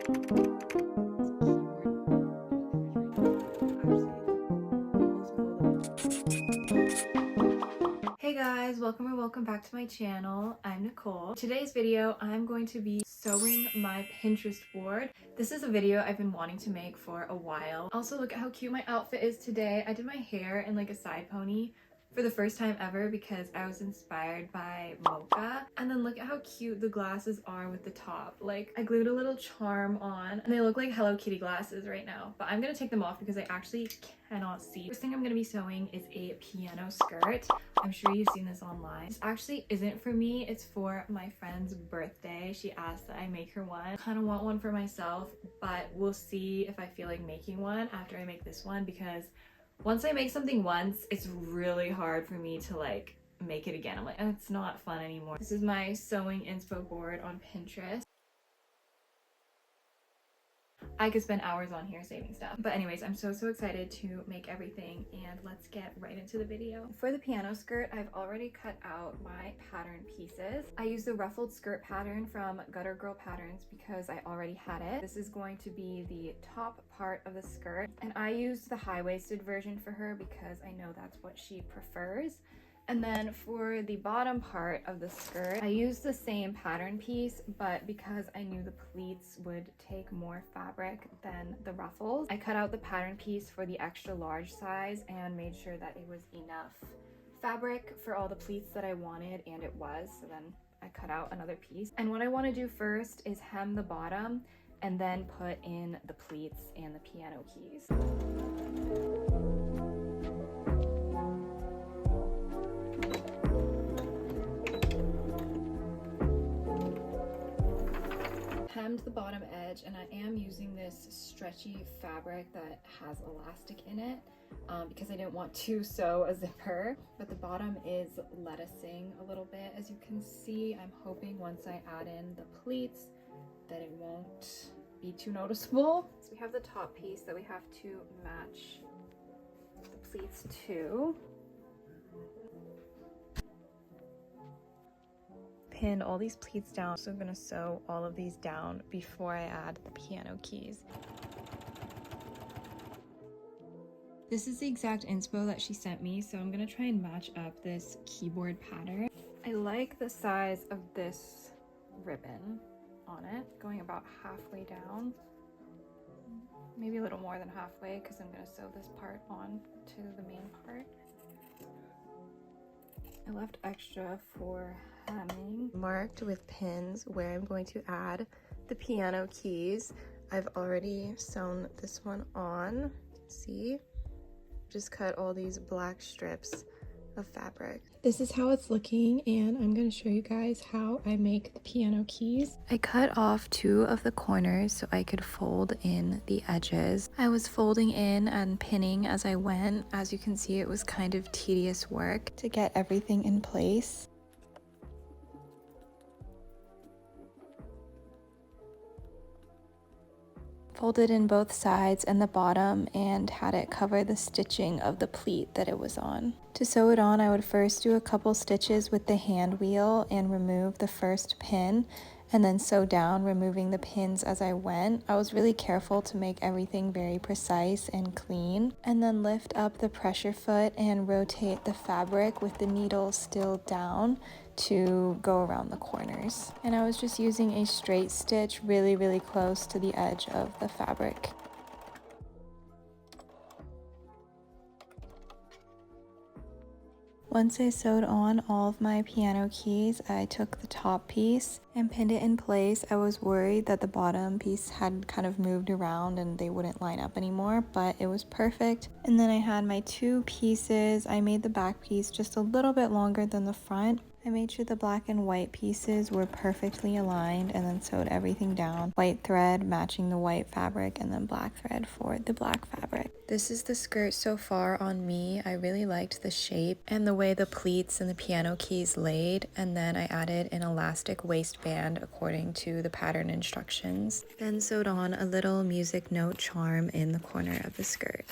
Hey guys, welcome back to my channel. I'm Nicole. Today's video, I'm going to be sewing my Pinterest board. This is a video I've been wanting to make for a while. Also, look at how cute my outfit is today. I did my hair in like a side pony for the first time ever because I was inspired by Mocha. And then look at how cute the glasses are with the top. Like, I glued a little charm on and they look like Hello Kitty glasses right now, but I'm gonna take them off because I actually cannot see. First thing I'm gonna be sewing is a piano skirt. I'm sure you've seen this online. This actually isn't for me, it's for my friend's birthday. She asked that I make her one. I kind of want one for myself, but we'll see if I feel like making one after I make this one, because once I make something once, it's really hard for me to like make it again. I'm like, oh, it's not fun anymore. This is my sewing inspo board on Pinterest. I could spend hours on here saving stuff. But anyways, I'm so excited to make everything, and let's get right into the video. For the piano skirt, I've already cut out my pattern pieces. I used the ruffled skirt pattern from Gutter Girl Patterns because I already had it. This is going to be the top part of the skirt, and I used the high-waisted version for her because I know that's what she prefers. And then for the bottom part of the skirt, I used the same pattern piece, but because I knew the pleats would take more fabric than the ruffles, I cut out the pattern piece for the extra large size and made sure that it was enough fabric for all the pleats that I wanted, and it was. So then I cut out another piece. And what I want to do first is hem the bottom and then put in the pleats and the piano keys. Hemmed the bottom edge, and I am using this stretchy fabric that has elastic in it because I didn't want to sew a zipper, but the bottom is lettucing a little bit, as you can see. I'm hoping once I add in the pleats that it won't be too noticeable. So we have the top piece that we have to match the pleats to. Pinned all these pleats down, so I'm gonna sew all of these down before I add the piano keys. This is the exact inspo that she sent me, so I'm gonna try and match up this keyboard pattern. I like the size of this ribbon on it, going about halfway down, maybe a little more than halfway, because I'm gonna sew this part on to the main part. I left extra for hemming. Marked with pins where I'm going to add the piano keys. I've already sewn this one on. See? Just cut all these black strips of fabric. This is how it's looking, and I'm going to show you guys how I make the piano keys. I cut off 2 of the corners so I could fold in the edges. I was folding in and pinning as I went. As you can see, it was kind of tedious work to get everything in place. Folded in both sides and the bottom and had it cover the stitching of the pleat that it was on. To sew it on, I would first do a couple stitches with the hand wheel and remove the first pin, and then sew down, removing the pins as I went. I was really careful to make everything very precise and clean, and then lift up the pressure foot and rotate the fabric with the needle still down to go around the corners. And I was just using a straight stitch really close to the edge of the fabric. Once I sewed on all of my piano keys, I took the top piece and pinned it in place. I was worried that the bottom piece had kind of moved around and they wouldn't line up anymore, but it was perfect. And then I had my 2 pieces. I made the back piece just a little bit longer than the front. I made sure the black and white pieces were perfectly aligned and then sewed everything down. White thread matching the white fabric and then black thread for the black fabric. This is the skirt so far on me. I really liked the shape and the way the pleats and the piano keys laid, and then I added an elastic waistband according to the pattern instructions. Then sewed on a little music note charm in the corner of the skirt.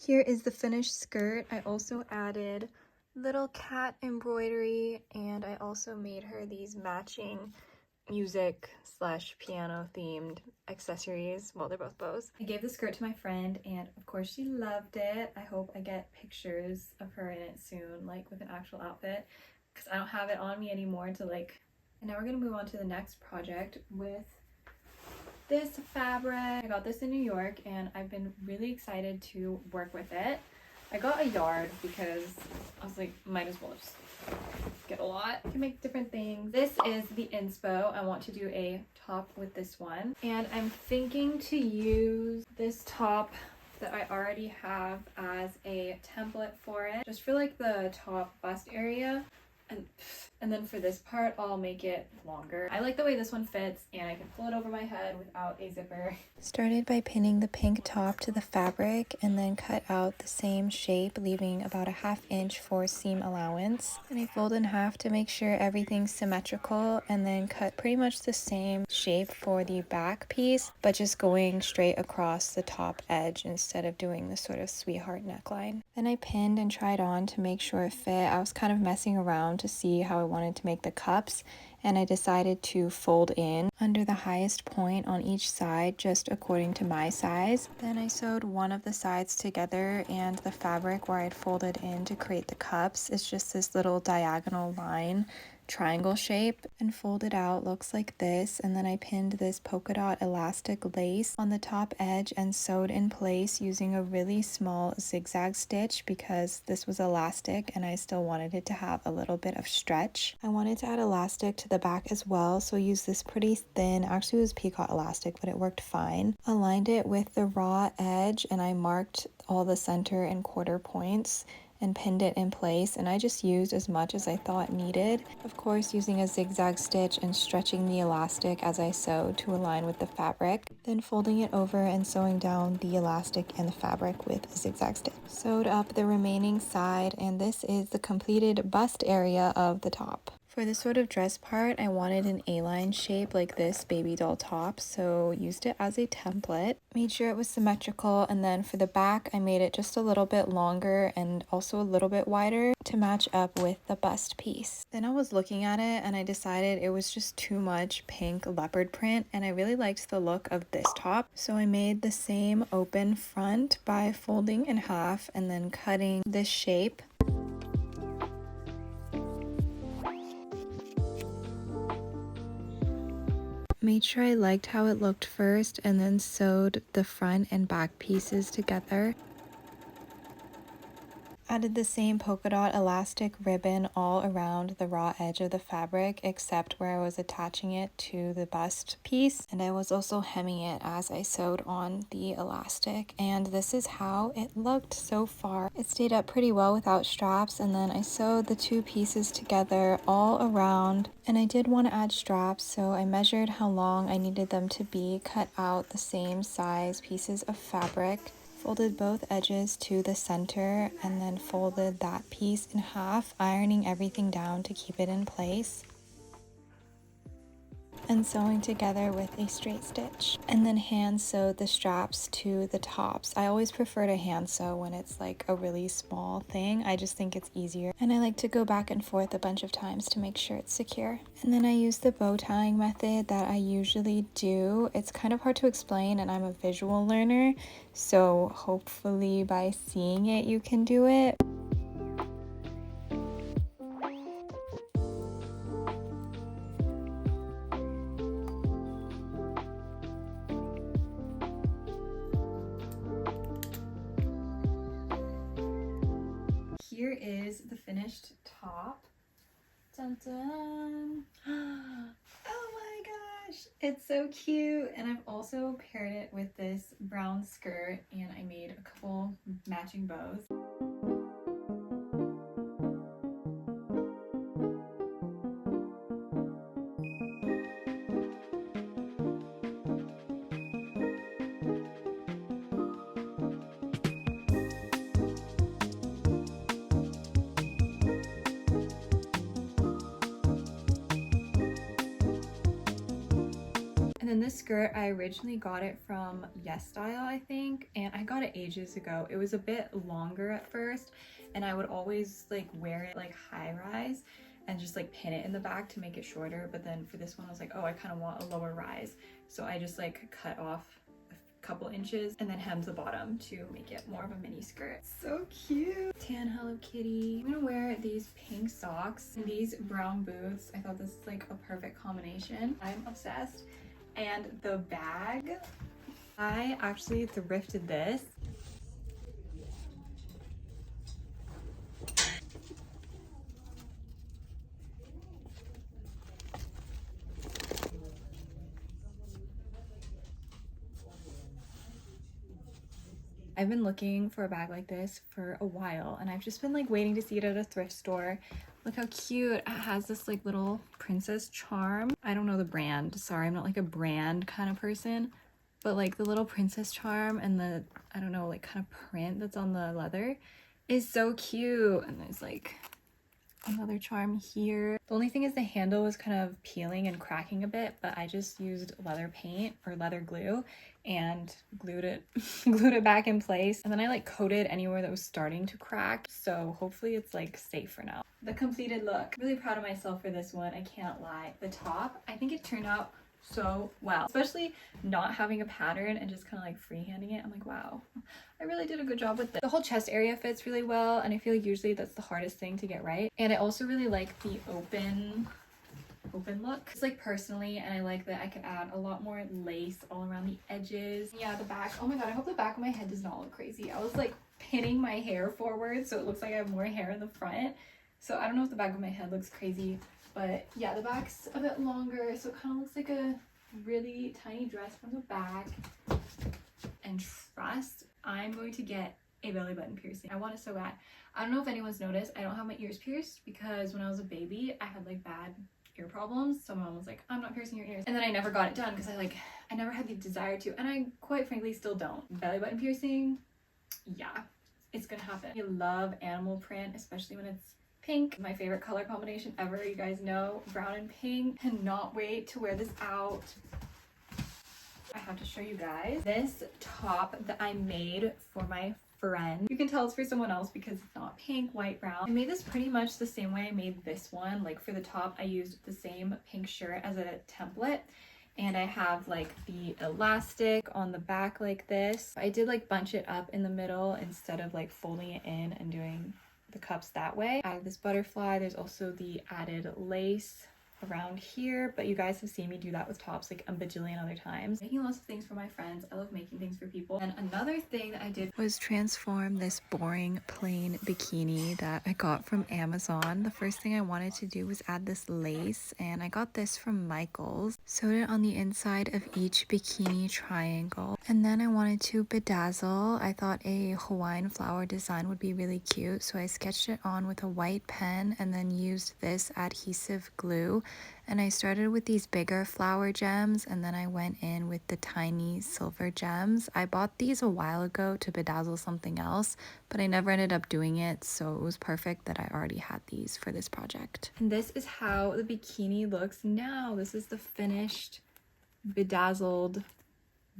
Here is the finished skirt. I also added little cat embroidery, and I also made her these matching music slash piano themed accessories. Well, they're both bows. I gave the skirt to my friend, and of course she loved it. I hope I get pictures of her in it soon, like with an actual outfit, because I don't have it on me anymore to like. And now we're gonna move on to the next project with this fabric. I got this in New York, and I've been really excited to work with it. I got a yard because I was like, might as well just get a lot. I can make different things. This is the inspo. I want to do a top with this one, and I'm thinking to use this top that I already have as a template for it, just for like the top bust area. And then for this part, I'll make it longer. I like the way this one fits, and I can pull it over my head without a zipper. Started by pinning the pink top to the fabric, and then cut out the same shape, leaving about a 1/2 inch for seam allowance. And I fold in half to make sure everything's symmetrical, and then cut pretty much the same shape for the back piece, but just going straight across the top edge instead of doing the sort of sweetheart neckline. Then I pinned and tried on to make sure it fit. I was kind of messing around to see how I wanted to make the cups, and I decided to fold in under the highest point on each side, just according to my size. Then I sewed one of the sides together, and the fabric where I'd folded in to create the cups is just this little diagonal line triangle shape, and folded out looks like this. And then I pinned this polka dot elastic lace on the top edge and sewed in place using a really small zigzag stitch because this was elastic and I still wanted it to have a little bit of stretch. I wanted to add elastic to the back as well, so I used this pretty thin, actually it was peacoat elastic, but it worked fine. Aligned it with the raw edge, and I marked all the center and quarter points and pinned it in place, and I just used as much as I thought needed, of course using a zigzag stitch and stretching the elastic as I sewed to align with the fabric, then folding it over and sewing down the elastic and the fabric with a zigzag stitch. Sewed up the remaining side, and this is the completed bust area of the top. For this sort of dress part, I wanted an A-line shape like this baby doll top, so used it as a template. Made sure it was symmetrical, and then for the back, I made it just a little bit longer and also a little bit wider to match up with the bust piece. Then I was looking at it, and I decided it was just too much pink leopard print, and I really liked the look of this top, so I made the same open front by folding in half and then cutting this shape. Made sure I liked how it looked first, and then sewed the front and back pieces together. Added the same polka dot elastic ribbon all around the raw edge of the fabric, except where I was attaching it to the bust piece, and I was also hemming it as I sewed on the elastic, and this is how it looked so far. It stayed up pretty well without straps, and then I sewed the two pieces together all around, and I did want to add straps, so I measured how long I needed them to be, cut out the same size pieces of fabric, folded both edges to the center, and then folded that piece in half, ironing everything down to keep it in place, and sewing together with a straight stitch, and then hand sewed the straps to the tops. I always prefer to hand sew when it's like a really small thing. I just think it's easier, and I like to go back and forth a bunch of times to make sure it's secure. And then I use the bow tying method that I usually do. It's kind of hard to explain, and I'm a visual learner, so hopefully by seeing it you can do it. Here is the finished top. Dun dun! Oh my gosh, it's so cute! And I've also paired it with this brown skirt, and I made a couple matching bows. And And then this skirt, I originally got it from Yes Style, I think, and I got it ages ago. It was a bit longer at first, and I would always like wear it like high rise and just like pin it in the back to make it shorter. But then for this one, I was like, oh, I kind of want a lower rise. So I just like cut off a couple inches and then hemmed the bottom to make it more of a mini skirt. So cute. Tan Hello Kitty. I'm gonna wear these pink socks and these brown boots. I thought this is like a perfect combination. I'm obsessed. And the bag, I actually thrifted this. I've been looking for a bag like this for a while, and I've just been like waiting to see it at a thrift store. Look how cute. It has this like little princess charm. I don't know the brand. Sorry, I'm not like a brand kind of person, but like the little princess charm and the, I don't know, like kind of print that's on the leather is so cute. And there's like another charm here. The only thing is the handle was kind of peeling and cracking a bit, but I just used leather paint or leather glue and glued it back in place. And then I like coated anywhere that was starting to crack. So hopefully it's like safe for now. The completed look. Really proud of myself for this one. I can't lie. The top, I think it turned out so well, especially not having a pattern and just kind of like freehanding it. I'm like, wow, I really did a good job with this. The whole chest area fits really well, and I feel like usually that's the hardest thing to get right. And I also really like the open look. It's like personally, and I like that I could add a lot more lace all around the edges. Yeah, the back. Oh my god, I hope the back of my head does not look crazy. I was like pinning my hair forward so it looks like I have more hair in the front. So I don't know if the back of my head looks crazy. But yeah, the back's a bit longer, so it kind of looks like a really tiny dress from the back. And trust, I'm going to get a belly button piercing. I want it so bad. I don't know if anyone's noticed, I don't have my ears pierced because when I was a baby, I had like bad ear problems. So mom was like, I'm not piercing your ears. And then I never got it done because I never had the desire to, and I quite frankly still don't. Belly button piercing, yeah, it's gonna happen. I love animal print, especially when it's pink, my favorite color combination ever, you guys know, brown and pink. Cannot wait to wear this out. I have to show you guys this top that I made for my friend. You can tell it's for someone else because it's not pink, white, brown. I made this pretty much the same way I made this one. Like for the top, I used the same pink shirt as a template. And I have like the elastic on the back like this. I did like bunch it up in the middle instead of like folding it in and doing the cups that way. I have this butterfly. There's also the added lace around here, but you guys have seen me do that with tops like a bajillion other times. Making lots of things for my friends. I love making things for people. And another thing that I did was transform this boring plain bikini that I got from Amazon. The first thing I wanted to do was add this lace, and I got this from Michael's. Sewed it on the inside of each bikini triangle, and then I wanted to bedazzle. I thought a Hawaiian flower design would be really cute, so I sketched it on with a white pen and then used this adhesive glue. And I started with these bigger flower gems, and then I went in with the tiny silver gems. I bought these a while ago to bedazzle something else, but I never ended up doing it, so it was perfect that I already had these for this project. And this is how the bikini looks now. This is the finished bedazzled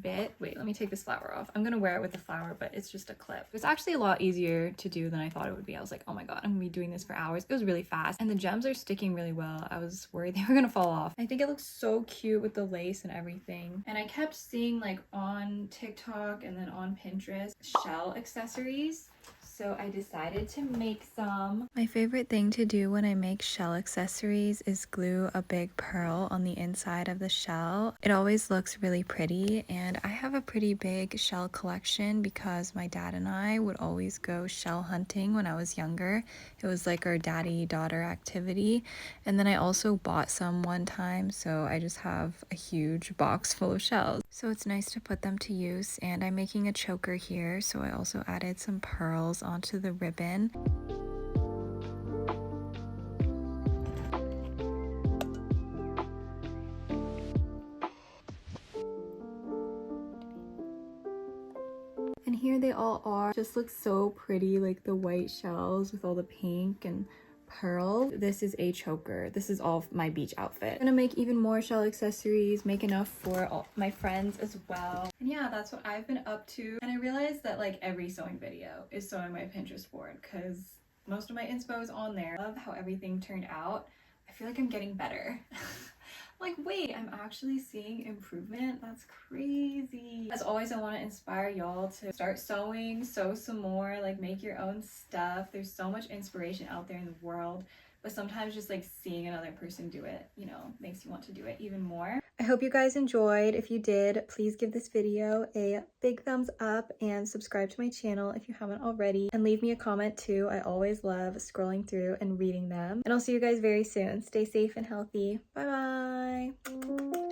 bit. Wait, let me take this flower off. I'm gonna wear it with the flower, but it's just a clip. It's actually a lot easier to do than I thought it would be. I was like, oh my god, I'm gonna be doing this for hours. It was really fast, and the gems are sticking really well. I was worried they were gonna fall off. I think it looks so cute with the lace and everything. And I kept seeing like on TikTok and then on Pinterest shell accessories, so I decided to make some. My favorite thing to do when I make shell accessories is glue a big pearl on the inside of the shell. It always looks really pretty, and I have a pretty big shell collection because my dad and I would always go shell hunting when I was younger. It was like our daddy-daughter activity. And then I also bought some one time, so I just have a huge box full of shells. So it's nice to put them to use, and I'm making a choker here, so I also added some pearls onto the ribbon. And here they all are. Just look so pretty, like the white shells with all the pink and pearl. This is a choker. This is all my beach outfit. I'm gonna make even more shell accessories, make enough for all my friends as well. And yeah, that's what I've been up to. And I realized that like every sewing video is sewing my Pinterest board because most of my inspo is on there. I love how everything turned out. I feel like I'm getting better. Like, wait, I'm actually seeing improvement? That's crazy. As always, I want to inspire y'all to start sewing, sew some more, like make your own stuff. There's so much inspiration out there in the world, but sometimes just like seeing another person do it, you know, makes you want to do it even more. I hope you guys enjoyed. If you did, please give this video a big thumbs up and subscribe to my channel if you haven't already, and leave me a comment too. I always love scrolling through and reading them. And I'll see you guys very soon. Stay safe and healthy. Bye bye.